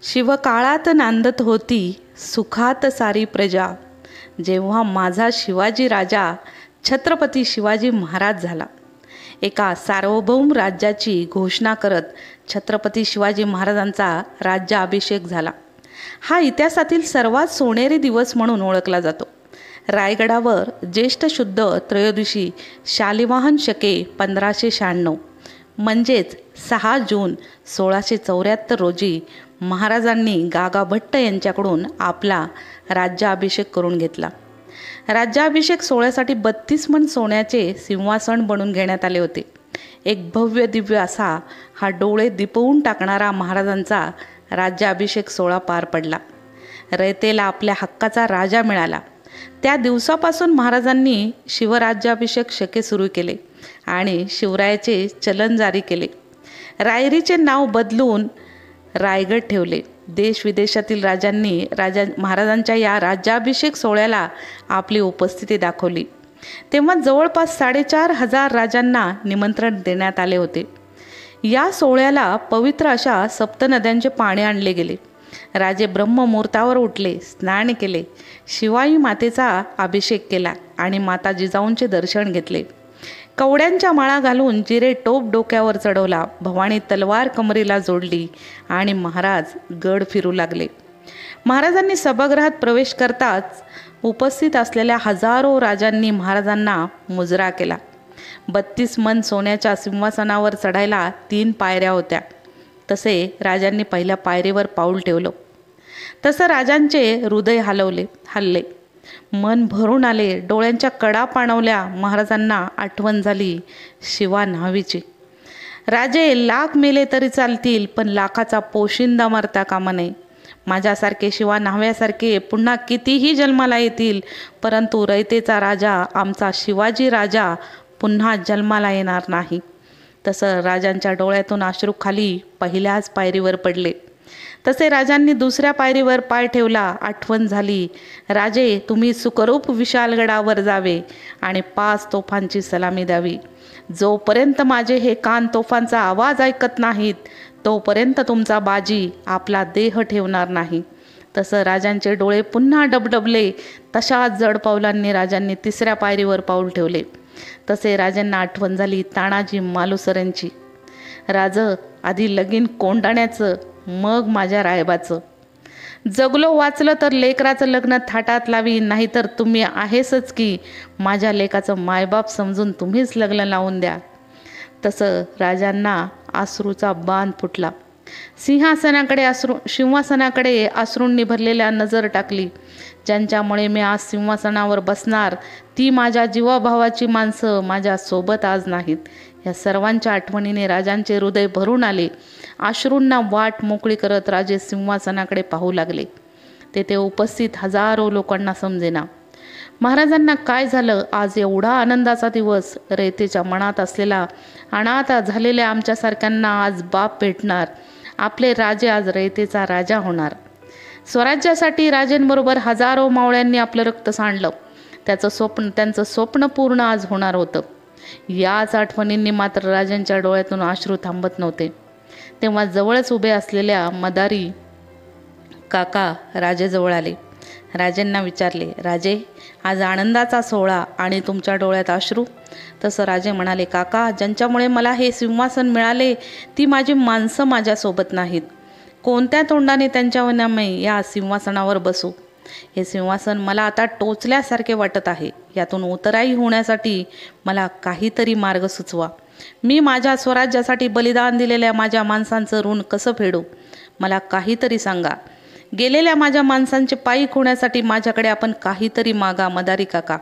शिवकाळात नांदत होती सुखात सारी प्रजा, जेव्हा माझा शिवाजी राजा छत्रपती शिवाजी महाराज झाला. एका सार्वभौम राज्याची घोषणा करत छत्रपती शिवाजी महाराजांचा राज्याभिषेक झाला. हा इतिहासातील सर्वात सोनेरी दिवस म्हणून ओळखला जातो. रायगडावर ज्येष्ठ शुद्ध त्रयोदशी शालिवाहन शके 1596 म्हणजेच 6 जून 1674 रोजी महाराजांनी गागा भट्ट यांच्याकडून आपला राज्याभिषेक करून घेतला. राज्याभिषेक सोहळ्यासाठी 32 मन सोन्याचे सिंहासन बनवून घेण्यात आले होते. एक भव्य दिव्य असा हा डोळे दिपवून टाकणारा महाराजांचा राज्याभिषेक सोहळा पार पडला. रयतेला आपल्या हक्काचा राजा मिळाला. त्या दिवसापासून महाराजांनी शिवराज्याभिषेक शके सुरू केले आणि शिवरायाचे चलन जारी केले. रायरीचे नाव बदलून रायगड ठेवले. देश विदेशातील राजांनी महाराजांच्या या राज्याभिषेक सोहळ्याला आपली उपस्थिती दाखवली. तेव्हा जवळपास 4500 राजांना निमंत्रण देण्यात आले होते. या सोहळ्याला पवित्र अशा सप्तनद्यांचे पाणी आणले गेले. राजे ब्रह्ममुहूर्तावर उठले, स्नान केले, शिवाई मातेचा अभिषेक केला आणि माता जिजाऊंचे दर्शन घेतले. कवड्यांच्या माळा घालून जिरे टोप डोक्यावर चढवला, भवानी तलवार कमरेला जोडली आणि महाराज गड फिरू लागले. महाराजांनी सभागृहात प्रवेश करताच उपस्थित असलेल्या हजारो राजांनी महाराजांना मुजरा केला. 32 मन सोन्याच्या सिंहासनावर चढायला 3 पायऱ्या होत्या. तसे राजांनी पहिल्या पायरीवर पाऊल ठेवलं तसं राजांचे हृदय हलले, मन भरून आले, डोळ्यांच्या कडा पाणवल्या. महाराजांना आठवण झाली शिवा न्हावीची. राजे लाख मेले तरी चालतील, पण लाखाचा पोशिंदा मरता कामा नये. माझ्यासारखे शिवा न्हाव्यासारखे पुन्हा कितीही जन्माला येतील, परंतु रयतेचा राजा आमचा शिवाजी राजा पुन्हा जन्माला येणार नाही. तसं राजांच्या डोळ्यातून अश्रू खाली पहिल्याच पायरीवर पडले. तसे राजांनी दुसऱ्या पायरीवर पाय ठेवला. आठवण झाली, राजे तुम्ही सुखरूप विशालगडावर जावे आणि 5 तोफांची सलामी द्यावी. जोपर्यंत माझे हे कान तोफांचा आवाज ऐकत नाहीत, तोपर्यंत तुमचा बाजी आपला देह ठेवणार नाही. तसं राजांचे डोळे पुन्हा डबडबले. तशाच जड पावलांनी राजांनी 3ऱ्या पायरीवर पाऊल ठेवले. तसे राजांना आठवण झाली तानाजी मालुसरेंची. राज आधी लगीन कोंडाण्याचं, मग माझ्या रायबाचं. जगलो वाचलं तर लेकराचं लग्न थाटात लावी, नाहीतर तुम्ही आहेसच की माझ्या लेकाचं मायबाप समजून तुम्हीच लग्न लावून द्या. तसं राजांना अश्रूचा बांध फुटला. सिंहासनाकडे अश्रूंनी भरलेल्या नजर टाकली. ज्यांच्यामुळे मी आज सिंहासनावर बसणार, ती माझ्या जीवाभावाची माणसं माझ्या सोबत आज नाहीत. या सर्वांच्या आठवणीने राजांचे हृदय भरून आले. अश्रूंना वाट मोकळी करत राजे सिंहासनाकडे पाहू लागले. तेथे उपस्थित हजारो लोकांना समजेना महाराजांना काय झालं. आज एवढा आनंदाचा दिवस. रयतेच्या मनात असलेला अनाथ झालेल्या आमच्यासारख्यांना आज बाप भेटणार. आपले राजे आज रयतेचा राजा होणार. स्वराज्यासाठी राजेंबरोबर हजारो मावळ्यांनी आपलं रक्त सांडलं. त्यांचं स्वप्न पूर्ण आज होणार होतं. याच आठवणींनी मात्र राजांच्या डोळ्यातून अश्रू थांबत नव्हते. तेव्हा जवळच उभे असलेल्या मदारी काका राजेजवळ आले. राजेंना विचारले, राजे आज आनंदाचा सोहळा आणि तुमच्या डोळ्यात अश्रू? तसं राजे म्हणाले, काका ज्यांच्यामुळे मला हे सिंहासन मिळाले, ती माझी माणसं माझ्यासोबत नाहीत. कोणत्या तोंडाने त्यांच्या मी या सिंहासनावर बसू? हे सिंहासन मला आता टोचल्यासारखे वाटत आहे. यातून उतराई होण्यासाठी मला काहीतरी मार्ग सुचवा. मी माझ्या स्वराज्यासाठी बलिदान दिलेल्या माझ्या माणसांचं ऋण कसं फेडू? मला काहीतरी सांगा. गेलेल्या माझ्या माणसांचे पायी होण्यासाठी माझ्याकडे आपण काहीतरी मागा मदारी काका.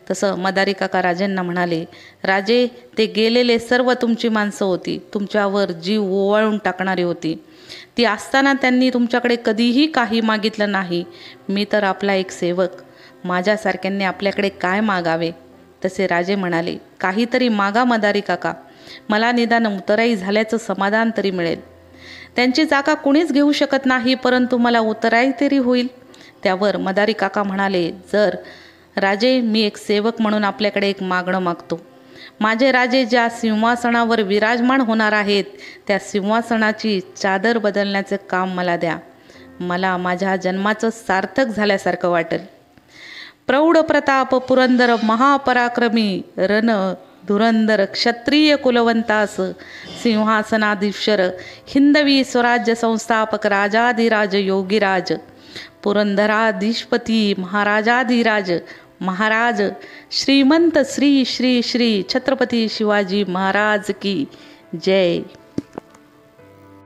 तसं मदारी काका राजेंना म्हणाले, राजे ते गेलेले सर्व तुमची माणसं होती. तुमच्यावर जीव ओवाळून टाकणारी होती. ती असताना त्यांनी तुमच्याकडे कधीही काही मागितलं नाही. मी तर आपला एक सेवक. माझ्यासारख्यांनी आपल्याकडे काय मागावे? तसे राजे म्हणाले, काहीतरी मागा मदारी काका. मला निदान उतराई झाल्याचं समाधान तरी मिळेल. त्यांची जागा कुणीच घेऊ शकत नाही, परंतु मला उतराई तरी होईल. त्यावर मदारी काका म्हणाले, जर राजे मी एक सेवक म्हणून आपल्याकडे एक मागणं मागतो. माझे राजे ज्या सिंहासनावर विराजमान होणार आहेत त्या सिंहासनाची चादर बदलण्याचे काम मला द्या. मला माझ्या जन्माचं सार्थक झाल्यासारखं वाटेल. प्रौढ प्रताप पुरंदर महापराक्रमी रण धुरंदर क्षत्रिय कुलवंतास सिंहासनाधीश्वर हिंदवी स्वराज्य संस्थापक राजाधिराज योगीराज पुरंदराधीशपती महाराजाधिराज महाराज श्रीमंत श्री श्री श्री छत्रपती शिवाजी महाराज की जय.